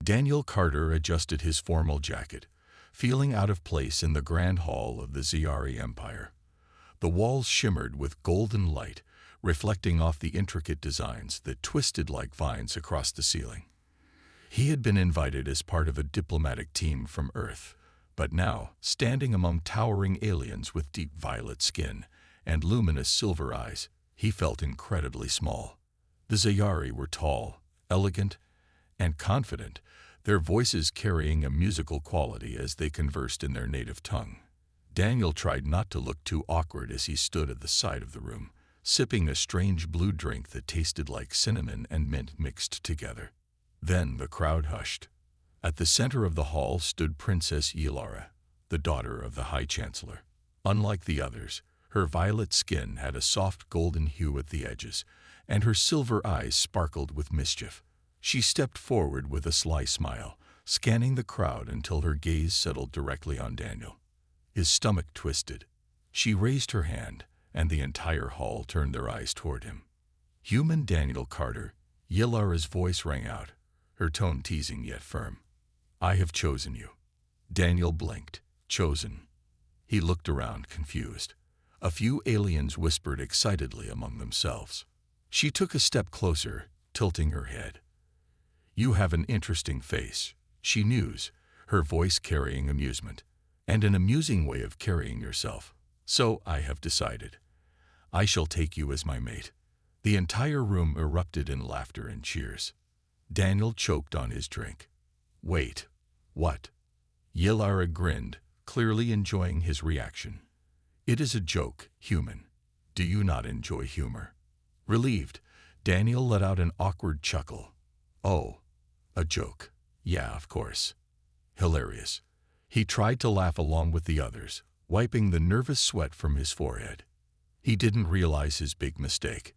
Daniel Carter adjusted his formal jacket, feeling out of place in the grand hall of the Zyari Empire. The walls shimmered with golden light, reflecting off the intricate designs that twisted like vines across the ceiling. He had been invited as part of a diplomatic team from Earth, but now, standing among towering aliens with deep violet skin and luminous silver eyes, he felt incredibly small. The Zyari were tall, elegant, and confident, their voices carrying a musical quality as they conversed in their native tongue. Daniel tried not to look too awkward as he stood at the side of the room, sipping a strange blue drink that tasted like cinnamon and mint mixed together. Then the crowd hushed. At the center of the hall stood Princess Yelara, the daughter of the High Chancellor. Unlike the others, her violet skin had a soft golden hue at the edges, and her silver eyes sparkled with mischief. She stepped forward with a sly smile, scanning the crowd until her gaze settled directly on Daniel. His stomach twisted. She raised her hand, and the entire hall turned their eyes toward him. Human Daniel Carter, Yelara's voice rang out, her tone teasing yet firm. "I have chosen you." Daniel blinked. Chosen? He looked around, confused. A few aliens whispered excitedly among themselves. She took a step closer, tilting her head. "You have an interesting face," she mused, her voice carrying amusement. "And an amusing way of carrying yourself. So I have decided. I shall take you as my mate." The entire room erupted in laughter and cheers. Daniel choked on his drink. "Wait, what?" Yelara grinned, clearly enjoying his reaction. "It is a joke, human. Do you not enjoy humor?" Relieved, Daniel let out an awkward chuckle. "Oh, a joke. Yeah, of course. Hilarious." He tried to laugh along with the others, wiping the nervous sweat from his forehead. He didn't realize his big mistake.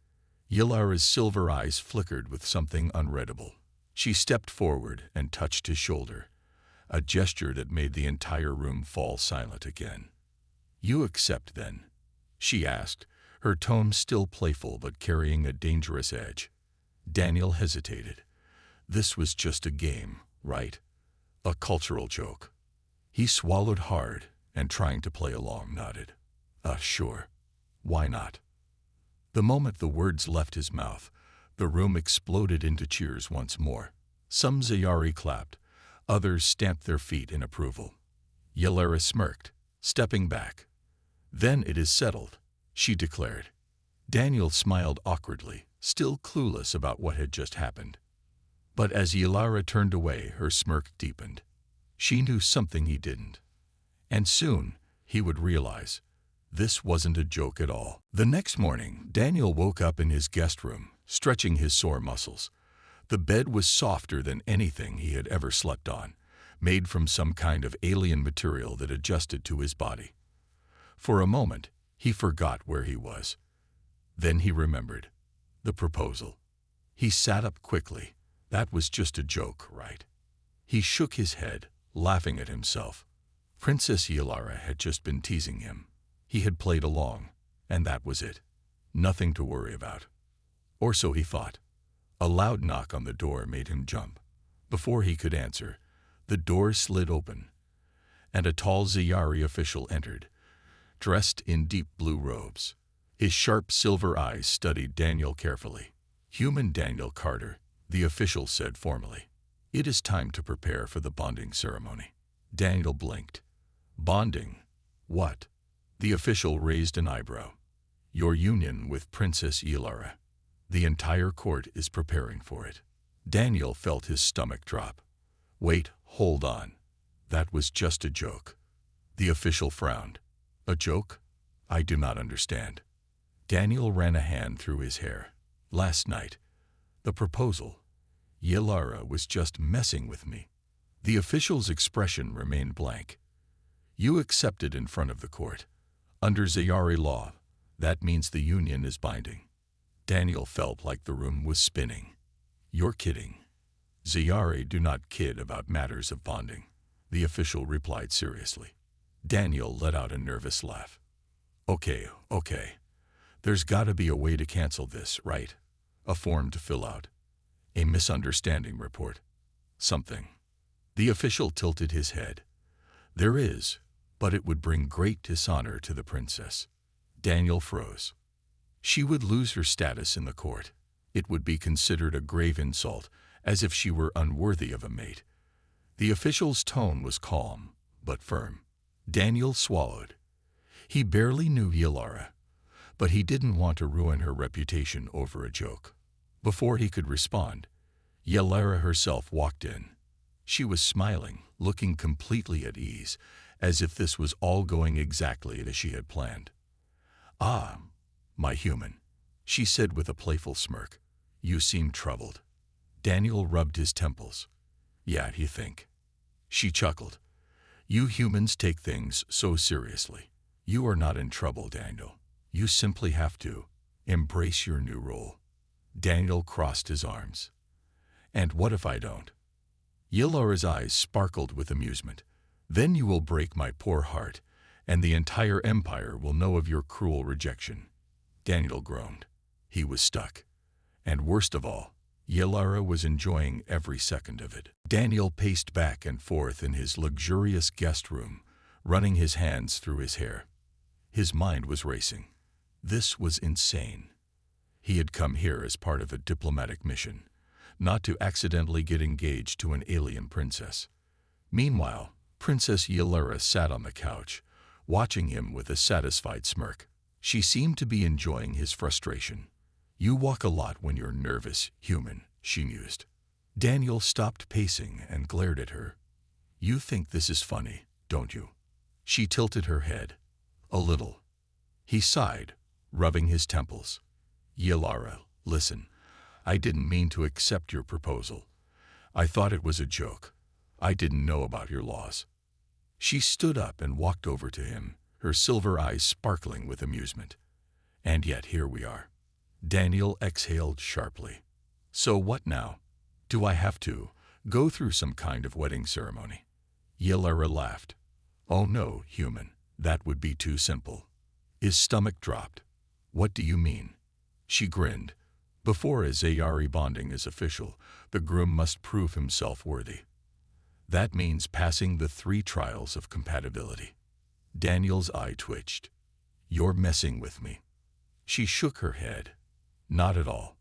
Yelara's silver eyes flickered with something unreadable. She stepped forward and touched his shoulder, a gesture that made the entire room fall silent again. "You accept, then?" she asked, her tone still playful but carrying a dangerous edge. Daniel hesitated. This was just a game, right? A cultural joke. He swallowed hard and, trying to play along, nodded. Sure. Why not?" The moment the words left his mouth, the room exploded into cheers once more. Some Zyari clapped, others stamped their feet in approval. Yelara smirked, stepping back. "Then it is settled," she declared. Daniel smiled awkwardly, still clueless about what had just happened. But as Yelara turned away, her smirk deepened. She knew something he didn't. And soon, he would realize. This wasn't a joke at all. The next morning, Daniel woke up in his guest room, stretching his sore muscles. The bed was softer than anything he had ever slept on, made from some kind of alien material that adjusted to his body. For a moment, he forgot where he was. Then he remembered. The proposal. He sat up quickly. That was just a joke, right? He shook his head, laughing at himself. Princess Yelara had just been teasing him. He had played along, and that was it. Nothing to worry about. Or so he thought. A loud knock on the door made him jump. Before he could answer, the door slid open, and a tall Zyari official entered, dressed in deep blue robes. His sharp silver eyes studied Daniel carefully. "Human Daniel Carter," the official said formally. "It is time to prepare for the bonding ceremony." Daniel blinked. "Bonding? What?" The official raised an eyebrow. "Your union with Princess Yelara. The entire court is preparing for it." Daniel felt his stomach drop. "Wait, hold on. That was just a joke." The official frowned. "A joke? I do not understand." Daniel ran a hand through his hair. "Last night, the proposal. Yelara was just messing with me." The official's expression remained blank. "You accepted in front of the court. Under Zyari law, that means the union is binding." Daniel felt like the room was spinning. "You're kidding." "Zyari do not kid about matters of bonding," the official replied seriously. Daniel let out a nervous laugh. Okay. There's gotta be a way to cancel this, right? A form to fill out. A misunderstanding report. Something." The official tilted his head. There is, but it would bring great dishonor to the princess. Daniel froze. She would lose her status in the court. It would be considered a grave insult, as if she were unworthy of a mate. The official's tone was calm, but firm. Daniel swallowed. He barely knew Yalara, but he didn't want to ruin her reputation over a joke. Before he could respond, Yalara herself walked in. She was smiling, looking completely at ease, as if this was all going exactly as she had planned. "Ah, my human," she said with a playful smirk. "You seem troubled." Daniel rubbed his temples. "Yeah, you think?" She chuckled. "You humans take things so seriously. You are not in trouble, Daniel. You simply have to embrace your new role." Daniel crossed his arms. "And what if I don't?" Yalara's eyes sparkled with amusement. "Then you will break my poor heart, and the entire empire will know of your cruel rejection." Daniel groaned. He was stuck. And worst of all, Yalara was enjoying every second of it. Daniel paced back and forth in his luxurious guest room, running his hands through his hair. His mind was racing. This was insane. He had come here as part of a diplomatic mission, not to accidentally get engaged to an alien princess. Meanwhile, Princess Yalara sat on the couch, watching him with a satisfied smirk. She seemed to be enjoying his frustration. "You walk a lot when you're nervous, human," she mused. Daniel stopped pacing and glared at her. "You think this is funny, don't you?" She tilted her head. "A little." He sighed, rubbing his temples. "Yalara, listen. I didn't mean to accept your proposal. I thought it was a joke. I didn't know about your laws." She stood up and walked over to him, her silver eyes sparkling with amusement. "And yet here we are." Daniel exhaled sharply. "So what now? Do I have to go through some kind of wedding ceremony?" Yalara laughed. "Oh no, human. That would be too simple." His stomach dropped. "What do you mean?" She grinned. "Before a Zayari bonding is official, the groom must prove himself worthy. That means passing the 3 trials of compatibility." Daniel's eye twitched. "You're messing with me." She shook her head. "Not at all.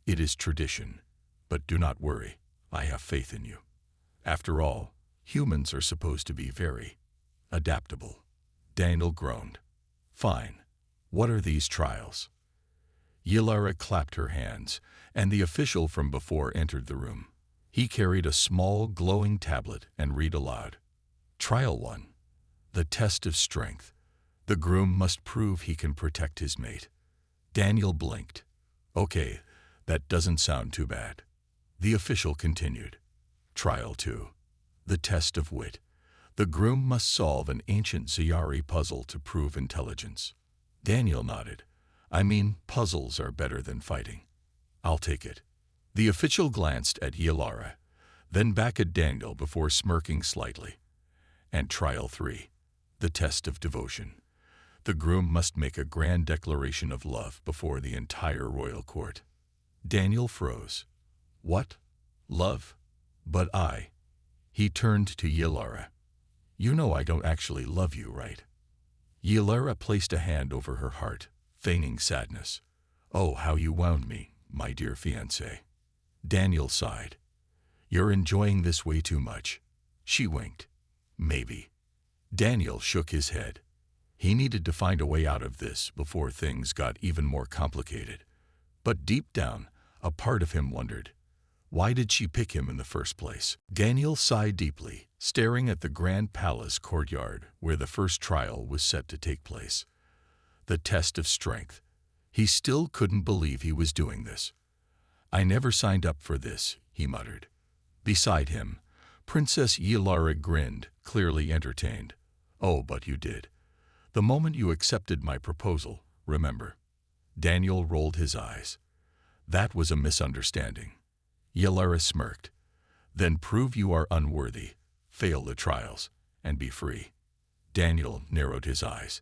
It is tradition. But do not worry. I have faith in you. After all, humans are supposed to be very adaptable." Daniel groaned. "Fine. What are these trials?" Yalara clapped her hands, and the official from before entered the room. He carried a small, glowing tablet and read aloud. "Trial 1. The test of strength. The groom must prove he can protect his mate." Daniel blinked. "Okay, that doesn't sound too bad." The official continued. "Trial 2. The test of wit. The groom must solve an ancient Zayari puzzle to prove intelligence." Daniel nodded. "I mean, puzzles are better than fighting. I'll take it." The official glanced at Yalara, then back at Daniel before smirking slightly. "And trial 3. The test of devotion. The groom must make a grand declaration of love before the entire royal court." Daniel froze. "What? Love? But I..." He turned to Yalara. "You know I don't actually love you, right?" Yalara placed a hand over her heart, feigning sadness. "Oh, how you wound me, my dear fiancé." Daniel sighed. "You're enjoying this way too much." She winked. "Maybe." Daniel shook his head. He needed to find a way out of this before things got even more complicated. But deep down, a part of him wondered, why did she pick him in the first place? Daniel sighed deeply, staring at the grand palace courtyard where the first trial was set to take place. The test of strength. He still couldn't believe he was doing this. "I never signed up for this," he muttered. Beside him, Princess Yalara grinned, clearly entertained. "Oh, but you did. The moment you accepted my proposal, remember." Daniel rolled his eyes. "That was a misunderstanding." Yalara smirked. "Then prove you are unworthy, fail the trials, and be free." Daniel narrowed his eyes.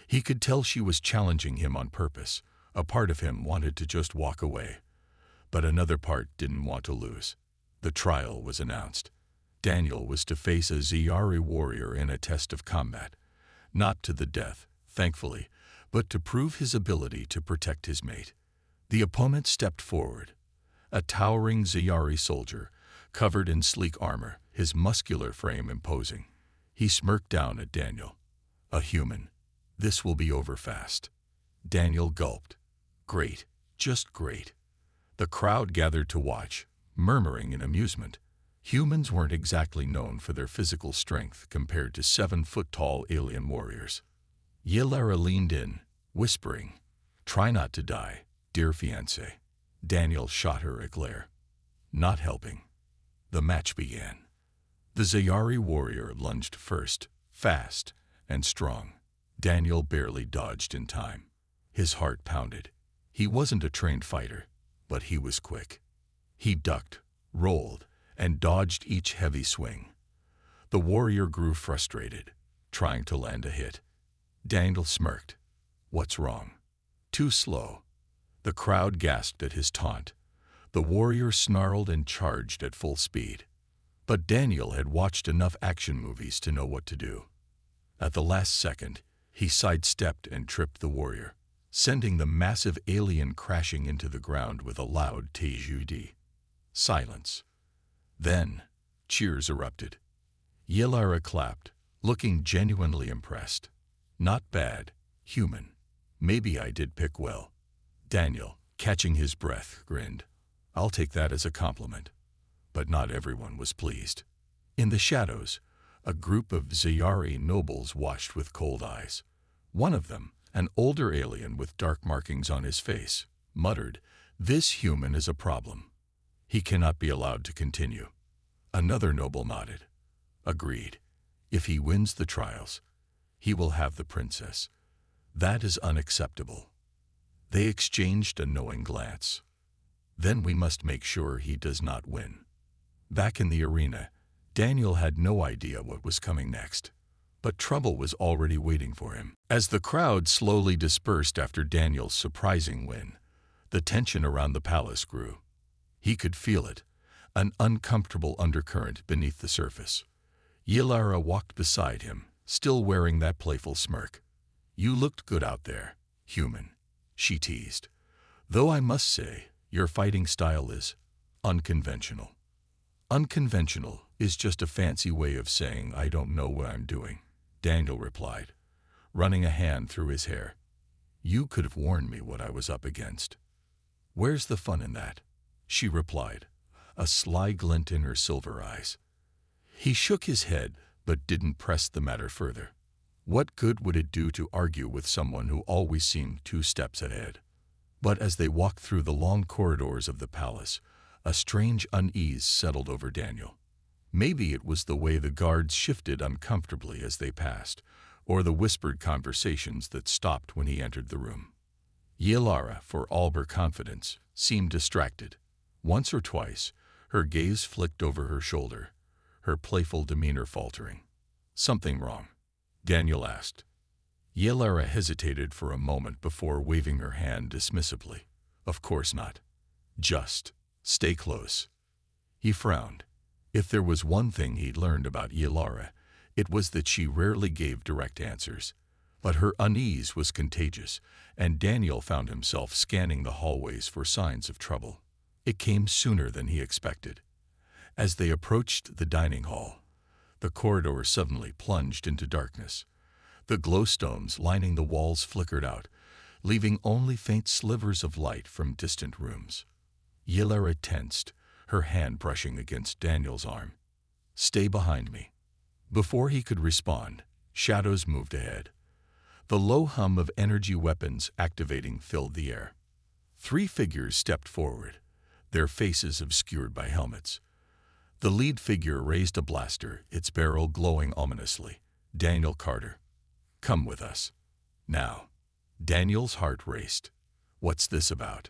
He could tell she was challenging him on purpose. A part of him wanted to just walk away, but another part didn't want to lose. The trial was announced. Daniel was to face a Ziyari warrior in a test of combat, not to the death, thankfully, but to prove his ability to protect his mate. The opponent stepped forward, a towering Ziyari soldier, covered in sleek armor, his muscular frame imposing. He smirked down at Daniel. A human. This will be over fast. Daniel gulped. Great, just great. The crowd gathered to watch, murmuring in amusement. Humans weren't exactly known for their physical strength compared to 7-foot-tall alien warriors. Yellara leaned in, whispering, "Try not to die, dear fiancé." Daniel shot her a glare. Not helping. The match began. The Ziyari warrior lunged first, fast and strong. Daniel barely dodged in time. His heart pounded. He wasn't a trained fighter, but he was quick. He ducked, rolled, and dodged each heavy swing. The warrior grew frustrated, trying to land a hit. Daniel smirked. What's wrong? Too slow. The crowd gasped at his taunt. The warrior snarled and charged at full speed. But Daniel had watched enough action movies to know what to do. At the last second, he sidestepped and tripped the warrior, sending the massive alien crashing into the ground with a loud tejudi. Silence. Then, cheers erupted. Yellara clapped, looking genuinely impressed. Not bad, human. Maybe I did pick well. Daniel, catching his breath, grinned. I'll take that as a compliment. But not everyone was pleased. In the shadows, a group of Ziyari nobles watched with cold eyes. One of them, an older alien with dark markings on his face, muttered, "This human is a problem. He cannot be allowed to continue." Another noble nodded. Agreed. If he wins the trials, he will have the princess. That is unacceptable. They exchanged a knowing glance. Then we must make sure he does not win. Back in the arena, Daniel had no idea what was coming next, but trouble was already waiting for him. As the crowd slowly dispersed after Daniel's surprising win, the tension around the palace grew. He could feel it, an uncomfortable undercurrent beneath the surface. Yellara walked beside him, still wearing that playful smirk. "You looked good out there, human," she teased. "Though I must say, your fighting style is unconventional." Unconventional is just a fancy way of saying I don't know what I'm doing, Daniel replied, running a hand through his hair. "You could have warned me what I was up against." "Where's the fun in that?" she replied, a sly glint in her silver eyes. He shook his head, but didn't press the matter further. What good would it do to argue with someone who always seemed 2 steps ahead? But as they walked through the long corridors of the palace, a strange unease settled over Daniel. Maybe it was the way the guards shifted uncomfortably as they passed, or the whispered conversations that stopped when he entered the room. Yellara, for all her confidence, seemed distracted. Once or twice, her gaze flicked over her shoulder, her playful demeanor faltering. "Something wrong?" Daniel asked. Yellara hesitated for a moment before waving her hand dismissively. "Of course not. Just stay close." He frowned. If there was one thing he'd learned about Yellara, it was that she rarely gave direct answers. But her unease was contagious, and Daniel found himself scanning the hallways for signs of trouble. It came sooner than he expected. As they approached the dining hall, the corridor suddenly plunged into darkness. The glowstones lining the walls flickered out, leaving only faint slivers of light from distant rooms. Yellara tensed, her hand brushing against Daniel's arm. "Stay behind me." Before he could respond, shadows moved ahead. The low hum of energy weapons activating filled the air. 3 figures stepped forward, their faces obscured by helmets. The lead figure raised a blaster, its barrel glowing ominously. "Daniel Carter. Come with us." "Now." Daniel's heart raced. "What's this about?"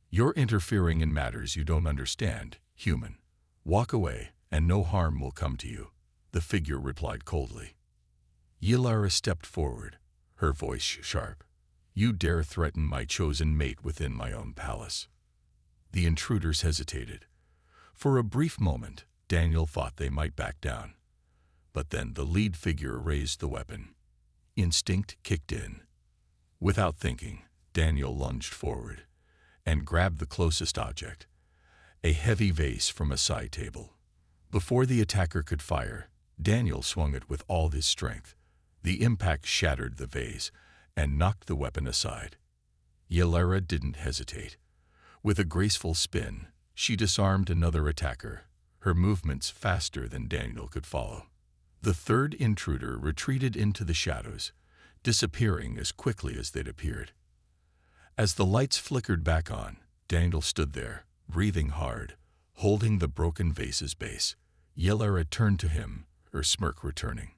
"You're interfering in matters you don't understand, human. Walk away, and no harm will come to you," the figure replied coldly. Yellara stepped forward, her voice sharp. "You dare threaten my chosen mate within my own palace." The intruders hesitated. For a brief moment, Daniel thought they might back down. But then the lead figure raised the weapon. Instinct kicked in. Without thinking, Daniel lunged forward and grabbed the closest object, a heavy vase from a side table. Before the attacker could fire, Daniel swung it with all his strength. The impact shattered the vase and knocked the weapon aside. Yellara didn't hesitate. With a graceful spin, she disarmed another attacker, her movements faster than Daniel could follow. The third intruder retreated into the shadows, disappearing as quickly as they'd appeared. As the lights flickered back on, Daniel stood there, breathing hard, holding the broken vase's base. Yellara turned to him, her smirk returning.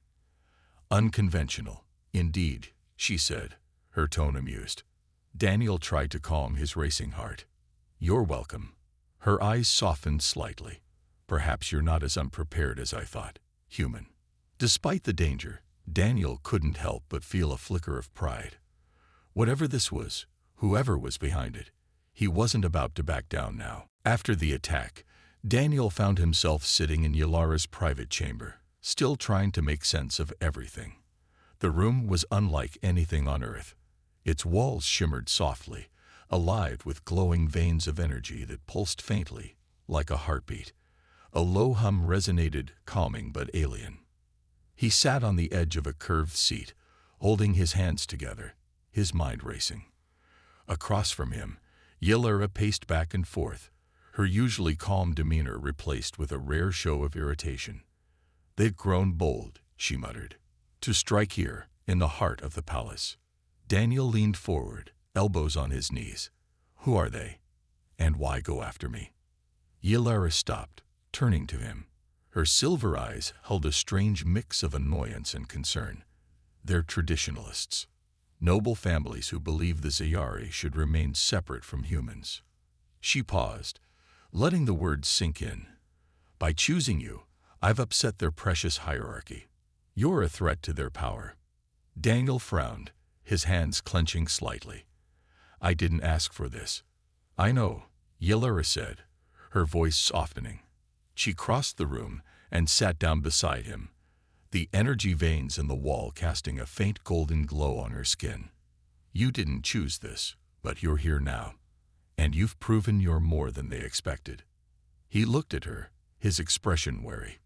"Unconventional, indeed," she said, her tone amused. Daniel tried to calm his racing heart. "You're welcome." Her eyes softened slightly. "Perhaps you're not as unprepared as I thought, human." Despite the danger, Daniel couldn't help but feel a flicker of pride. Whatever this was, whoever was behind it, he wasn't about to back down now. After the attack, Daniel found himself sitting in Yellara's private chamber, still trying to make sense of everything. The room was unlike anything on Earth. Its walls shimmered softly, alive with glowing veins of energy that pulsed faintly, like a heartbeat. A low hum resonated, calming but alien. He sat on the edge of a curved seat, holding his hands together, his mind racing. Across from him, Yellara paced back and forth, her usually calm demeanor replaced with a rare show of irritation. "They've grown bold," she muttered, "to strike here, in the heart of the palace." Daniel leaned forward, elbows on his knees. "Who are they? And why go after me?" Yellara stopped, turning to him. Her silver eyes held a strange mix of annoyance and concern. "They're traditionalists. Noble families who believe the Ziyari should remain separate from humans." She paused, letting the words sink in. "By choosing you, I've upset their precious hierarchy. You're a threat to their power." Daniel frowned, his hands clenching slightly. "I didn't ask for this." "I know," Yellara said, her voice softening. She crossed the room and sat down beside him, the energy veins in the wall casting a faint golden glow on her skin. "You didn't choose this, but you're here now. And you've proven you're more than they expected." He looked at her, his expression wary.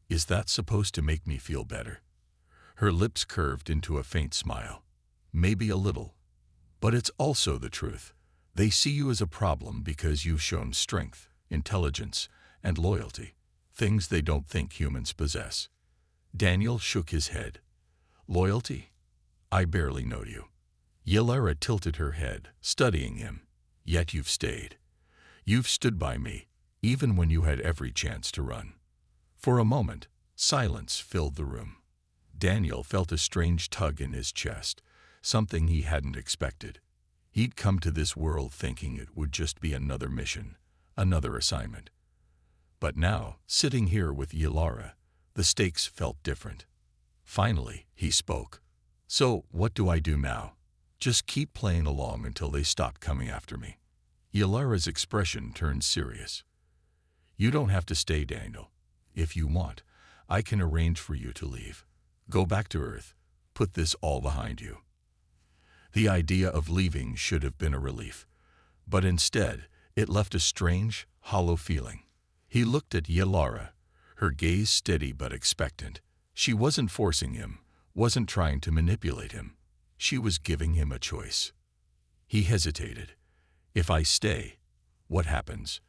"Is that supposed to make me feel better?" Her lips curved into a faint smile. "Maybe a little. But it's also the truth. They see you as a problem because you've shown strength, intelligence, and loyalty, things they don't think humans possess." Daniel shook his head. "Loyalty? I barely know you." Yellara tilted her head, studying him. "Yet you've stayed. You've stood by me, even when you had every chance to run." For a moment, silence filled the room. Daniel felt a strange tug in his chest, something he hadn't expected. He'd come to this world thinking it would just be another mission, another assignment. But now, sitting here with Yellara, the stakes felt different. Finally, he spoke. "So, what do I do now? Just keep playing along until they stop coming after me." Yellara's expression turned serious. "You don't have to stay, Daniel. If you want, I can arrange for you to leave. Go back to Earth. Put this all behind you." The idea of leaving should have been a relief, but instead, it left a strange, hollow feeling. He looked at Yellara, her gaze steady but expectant. She wasn't forcing him, wasn't trying to manipulate him. She was giving him a choice. He hesitated. "If I stay, what happens?"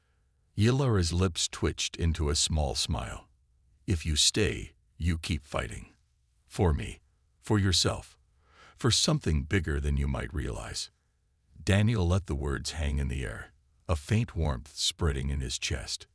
Yellara's lips twitched into a small smile. "If you stay, you keep fighting. For me, for yourself, for something bigger than you might realize." Daniel let the words hang in the air, a faint warmth spreading in his chest.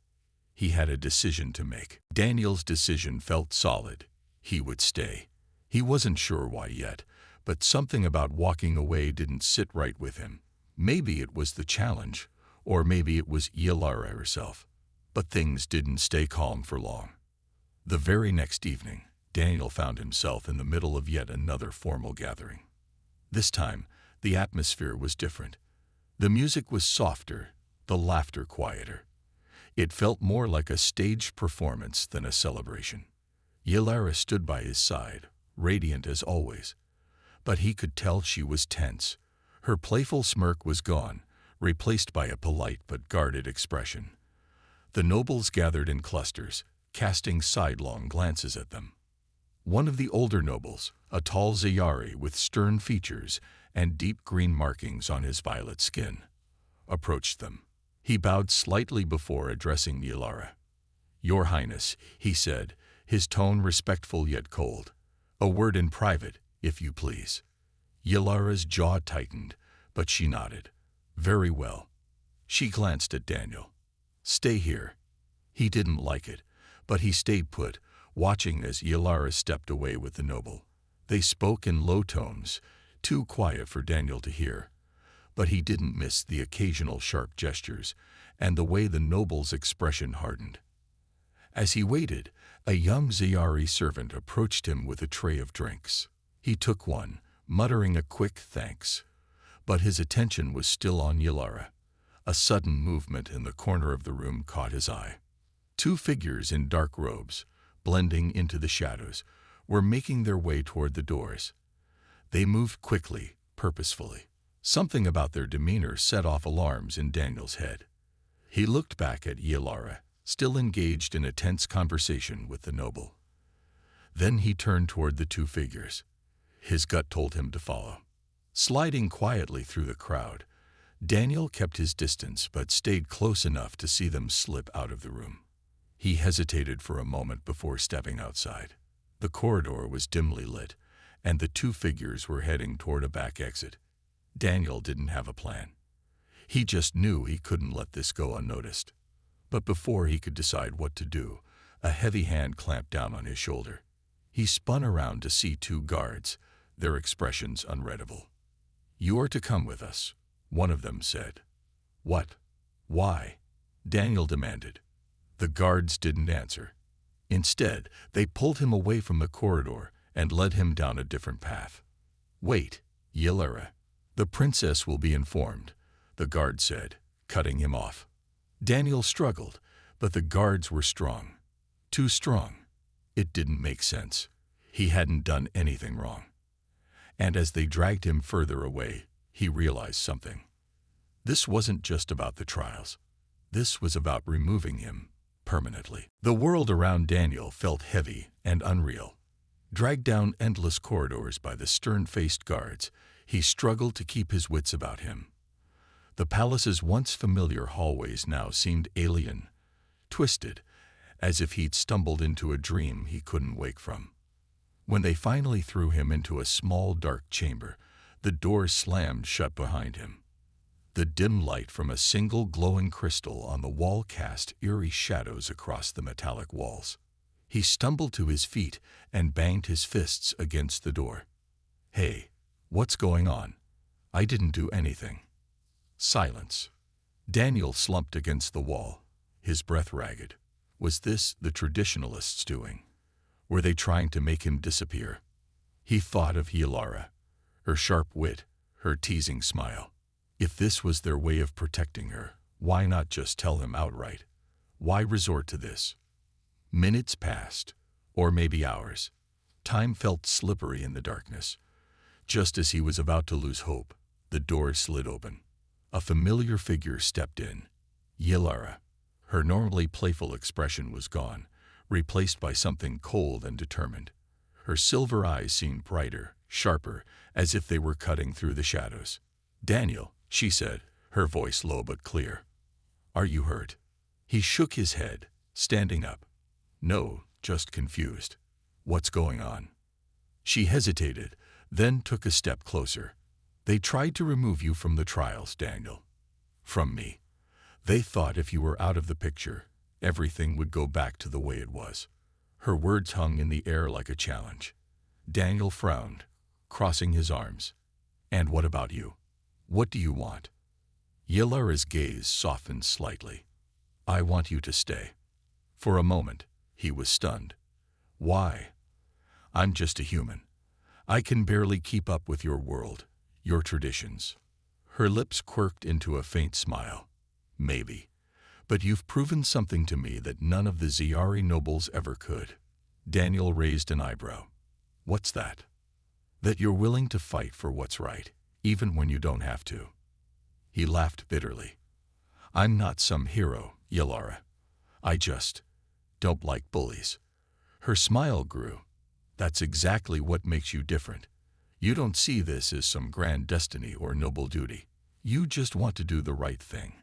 He had a decision to make. Daniel's decision felt solid. He would stay. He wasn't sure why yet, but something about walking away didn't sit right with him. Maybe it was the challenge, or maybe it was Yellara herself. But things didn't stay calm for long. The very next evening, Daniel found himself in the middle of yet another formal gathering. This time, the atmosphere was different. The music was softer, the laughter quieter. It felt more like a staged performance than a celebration. Ylara stood by his side, radiant as always, but he could tell she was tense. Her playful smirk was gone, replaced by a polite but guarded expression. The nobles gathered in clusters, casting sidelong glances at them. One of the older nobles, a tall Ziyari with stern features and deep green markings on his violet skin, approached them. He bowed slightly before addressing Ylara. "Your Highness," he said, his tone respectful yet cold. "A word in private, if you please." Yalara's jaw tightened, but she nodded. "Very well." She glanced at Daniel. "Stay here." He didn't like it, but he stayed put, watching as Ylara stepped away with the noble. They spoke in low tones, too quiet for Daniel to hear, but he didn't miss the occasional sharp gestures and the way the noble's expression hardened. As he waited, a young Ziyari servant approached him with a tray of drinks. He took one, muttering a quick thanks, but his attention was still on Ylara. A sudden movement in the corner of the room caught his eye. Two figures in dark robes, blending into the shadows, were making their way toward the doors. They moved quickly, purposefully. Something about their demeanor set off alarms in Daniel's head. He looked back at Ylara, still engaged in a tense conversation with the noble. Then he turned toward the two figures. His gut told him to follow. Sliding quietly through the crowd, Daniel kept his distance but stayed close enough to see them slip out of the room. He hesitated for a moment before stepping outside. The corridor was dimly lit, and the two figures were heading toward a back exit. Daniel didn't have a plan. He just knew he couldn't let this go unnoticed. But before he could decide what to do, a heavy hand clamped down on his shoulder. He spun around to see two guards, their expressions unreadable. "You are to come with us," one of them said. "What? Why?" Daniel demanded. The guards didn't answer. Instead, they pulled him away from the corridor and led him down a different path. "Wait, Ylara. The princess will be informed," the guard said, cutting him off. Daniel struggled, but the guards were strong. Too strong. It didn't make sense. He hadn't done anything wrong. And as they dragged him further away, he realized something. This wasn't just about the trials. This was about removing him permanently. The world around Daniel felt heavy and unreal. Dragged down endless corridors by the stern-faced guards, he struggled to keep his wits about him. The palace's once familiar hallways now seemed alien, twisted, as if he'd stumbled into a dream he couldn't wake from. When they finally threw him into a small, dark chamber, the door slammed shut behind him. The dim light from a single glowing crystal on the wall cast eerie shadows across the metallic walls. He stumbled to his feet and banged his fists against the door. "Hey, what's going on? I didn't do anything." Silence. Daniel slumped against the wall, his breath ragged. Was this the traditionalists doing? Were they trying to make him disappear? He thought of Ylara, her sharp wit, her teasing smile. If this was their way of protecting her, why not just tell him outright? Why resort to this? Minutes passed, or maybe hours. Time felt slippery in the darkness. Just as he was about to lose hope, the door slid open. A familiar figure stepped in. Ylara. Her normally playful expression was gone, replaced by something cold and determined. Her silver eyes seemed brighter, sharper, as if they were cutting through the shadows. "Daniel," she said, her voice low but clear. "Are you hurt?" He shook his head, standing up. "No, just confused." "What's going on?" She hesitated, then took a step closer. "They tried to remove you from the trials, Daniel." "From me?" "They thought if you were out of the picture, everything would go back to the way it was." Her words hung in the air like a challenge. Daniel frowned, crossing his arms. "And what about you? What do you want?" Yalara's gaze softened slightly. "I want you to stay." For a moment, he was stunned. "Why?" "I'm just a human. I can barely keep up with your world, your traditions." Her lips quirked into a faint smile. "Maybe. But you've proven something to me that none of the Ziyari nobles ever could. Daniel raised an eyebrow. What's that? That you're willing to fight for what's right, even when you don't have to. He laughed bitterly. I'm not some hero, Yalara. I just don't like bullies. Her smile grew. That's exactly what makes you different. You don't see this as some grand destiny or noble duty. You just want to do the right thing.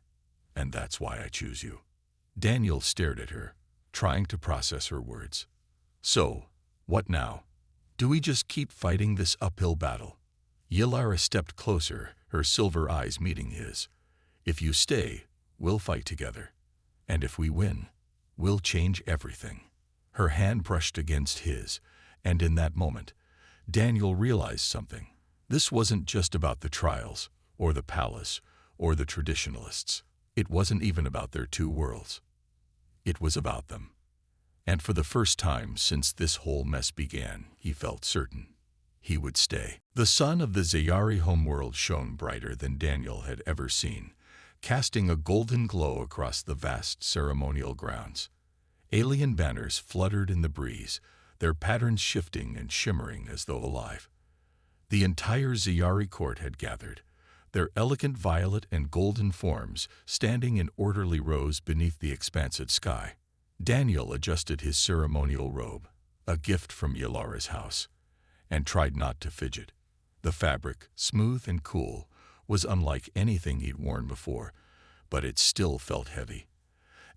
And that's why I choose you. Daniel stared at her, trying to process her words. So, what now? Do we just keep fighting this uphill battle? Yalara stepped closer, her silver eyes meeting his. If you stay, we'll fight together. And if we win, we'll change everything. Her hand brushed against his, and in that moment, Daniel realized something. This wasn't just about the trials, or the palace, or the traditionalists. It wasn't even about their two worlds. It was about them. And for the first time since this whole mess began, he felt certain he would stay. The sun of the Ziyari homeworld shone brighter than Daniel had ever seen, casting a golden glow across the vast ceremonial grounds. Alien banners fluttered in the breeze, their patterns shifting and shimmering as though alive. The entire Ziyari court had gathered, their elegant violet and golden forms standing in orderly rows beneath the expansive sky. Daniel adjusted his ceremonial robe, a gift from Yalara's house, and tried not to fidget. The fabric, smooth and cool, was unlike anything he'd worn before, but it still felt heavy.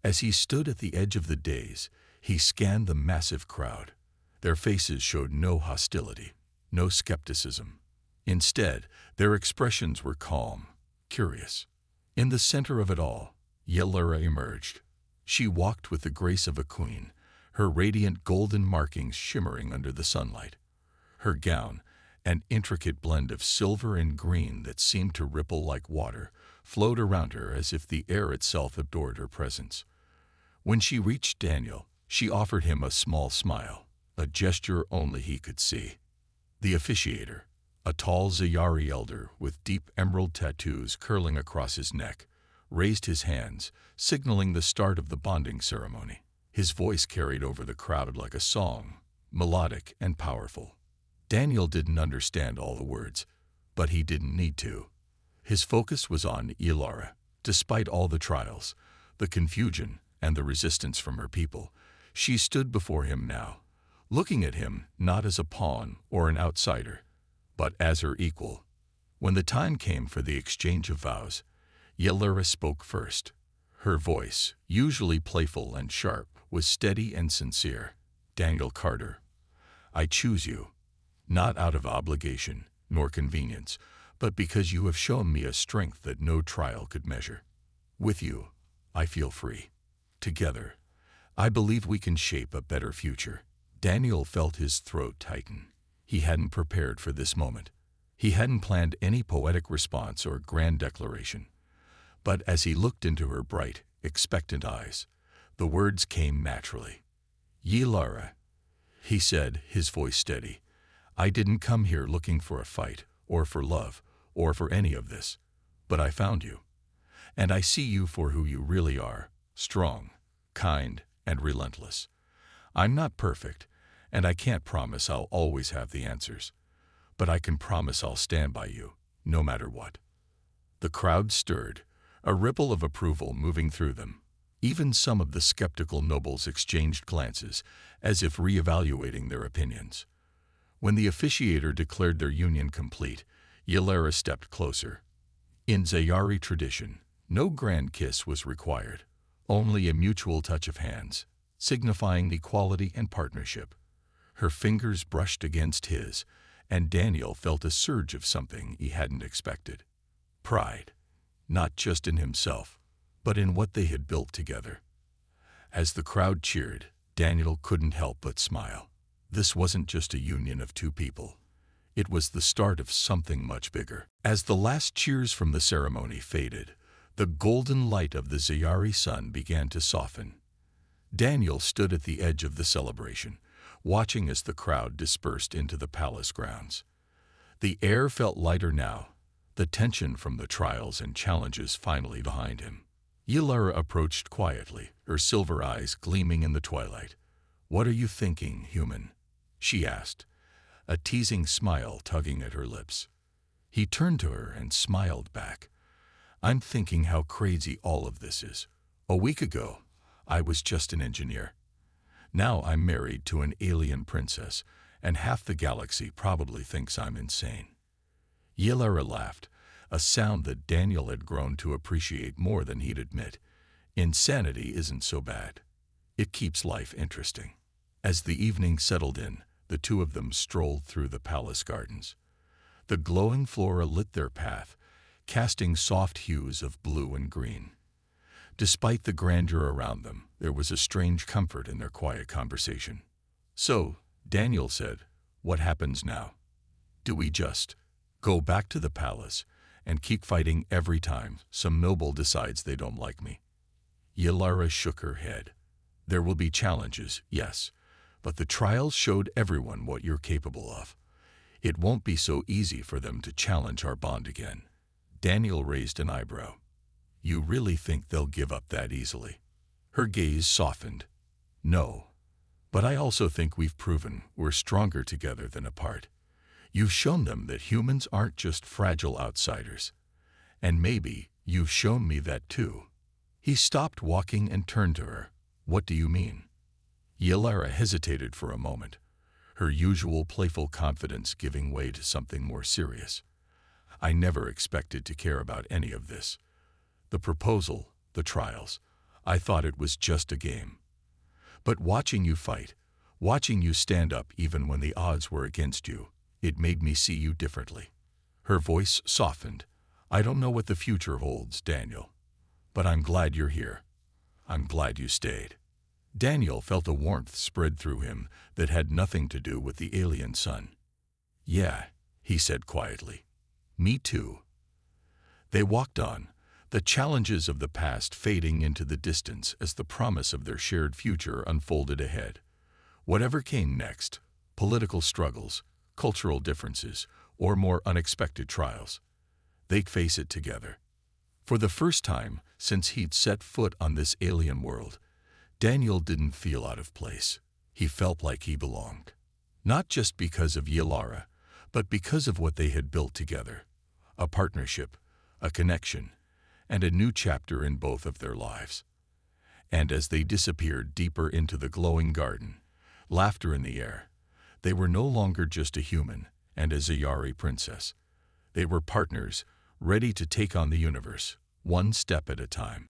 As he stood at the edge of the dais, he scanned the massive crowd. Their faces showed no hostility, no skepticism. Instead, their expressions were calm, curious. In the center of it all, Yalara emerged. She walked with the grace of a queen, her radiant golden markings shimmering under the sunlight. Her gown, an intricate blend of silver and green that seemed to ripple like water, flowed around her as if the air itself adored her presence. When she reached Daniel, she offered him a small smile, a gesture only he could see. The officiator, a tall Ziyari elder with deep emerald tattoos curling across his neck, raised his hands, signaling the start of the bonding ceremony. His voice carried over the crowd like a song, melodic and powerful. Daniel didn't understand all the words, but he didn't need to. His focus was on Yalara. Despite all the trials, the confusion, and the resistance from her people, she stood before him now, looking at him not as a pawn or an outsider, but as her equal. When the time came for the exchange of vows, Yalara spoke first. Her voice, usually playful and sharp, was steady and sincere. Daniel Carter, I choose you, not out of obligation nor convenience, but because you have shown me a strength that no trial could measure. With you, I feel free. Together, I believe we can shape a better future. Daniel felt his throat tighten. He hadn't prepared for this moment. He hadn't planned any poetic response or grand declaration. But as he looked into her bright, expectant eyes, the words came naturally. Yalara, he said, his voice steady, I didn't come here looking for a fight, or for love, or for any of this. But I found you. And I see you for who you really are, strong, kind, and relentless. I'm not perfect, and I can't promise I'll always have the answers. But I can promise I'll stand by you, no matter what. The crowd stirred, a ripple of approval moving through them. Even some of the skeptical nobles exchanged glances, as if reevaluating their opinions. When the officiator declared their union complete, Yalara stepped closer. In Ziyari tradition, no grand kiss was required, only a mutual touch of hands, signifying equality and partnership. Her fingers brushed against his, and Daniel felt a surge of something he hadn't expected. Pride, not just in himself, but in what they had built together. As the crowd cheered, Daniel couldn't help but smile. This wasn't just a union of two people. It was the start of something much bigger. As the last cheers from the ceremony faded, the golden light of the Ziyari sun began to soften. Daniel stood at the edge of the celebration, watching as the crowd dispersed into the palace grounds. The air felt lighter now, the tension from the trials and challenges finally behind him. Yilara approached quietly, her silver eyes gleaming in the twilight. "What are you thinking, human?" she asked, a teasing smile tugging at her lips. He turned to her and smiled back. "I'm thinking how crazy all of this is. A week ago, I was just an engineer. Now I'm married to an alien princess, and half the galaxy probably thinks I'm insane." Yilara laughed, a sound that Daniel had grown to appreciate more than he'd admit. Insanity isn't so bad. It keeps life interesting. As the evening settled in, the two of them strolled through the palace gardens. The glowing flora lit their path, casting soft hues of blue and green. Despite the grandeur around them, there was a strange comfort in their quiet conversation. "So," Daniel said, "what happens now? Do we just go back to the palace and keep fighting every time some noble decides they don't like me?" Yilara shook her head. "There will be challenges, yes, but the trials showed everyone what you're capable of. It won't be so easy for them to challenge our bond again." Daniel raised an eyebrow. "You really think they'll give up that easily?" Her gaze softened. "No, but I also think we've proven we're stronger together than apart. You've shown them that humans aren't just fragile outsiders. And maybe you've shown me that too." He stopped walking and turned to her. "What do you mean?" Yilara hesitated for a moment, her usual playful confidence giving way to something more serious. "I never expected to care about any of this. The proposal, the trials, I thought it was just a game. But watching you fight, watching you stand up even when the odds were against you, it made me see you differently." Her voice softened. "I don't know what the future holds, Daniel, but I'm glad you're here. I'm glad you stayed." Daniel felt a warmth spread through him that had nothing to do with the alien sun. "Yeah," he said quietly. "Me too." They walked on, the challenges of the past fading into the distance as the promise of their shared future unfolded ahead. Whatever came next, political struggles, cultural differences, or more unexpected trials, they'd face it together. For the first time since he'd set foot on this alien world, Daniel didn't feel out of place. He felt like he belonged. Not just because of Yilara, but because of what they had built together. A partnership, a connection, and a new chapter in both of their lives. And as they disappeared deeper into the glowing garden, laughter in the air, they were no longer just a human and a Ziyari princess. They were partners, ready to take on the universe, one step at a time.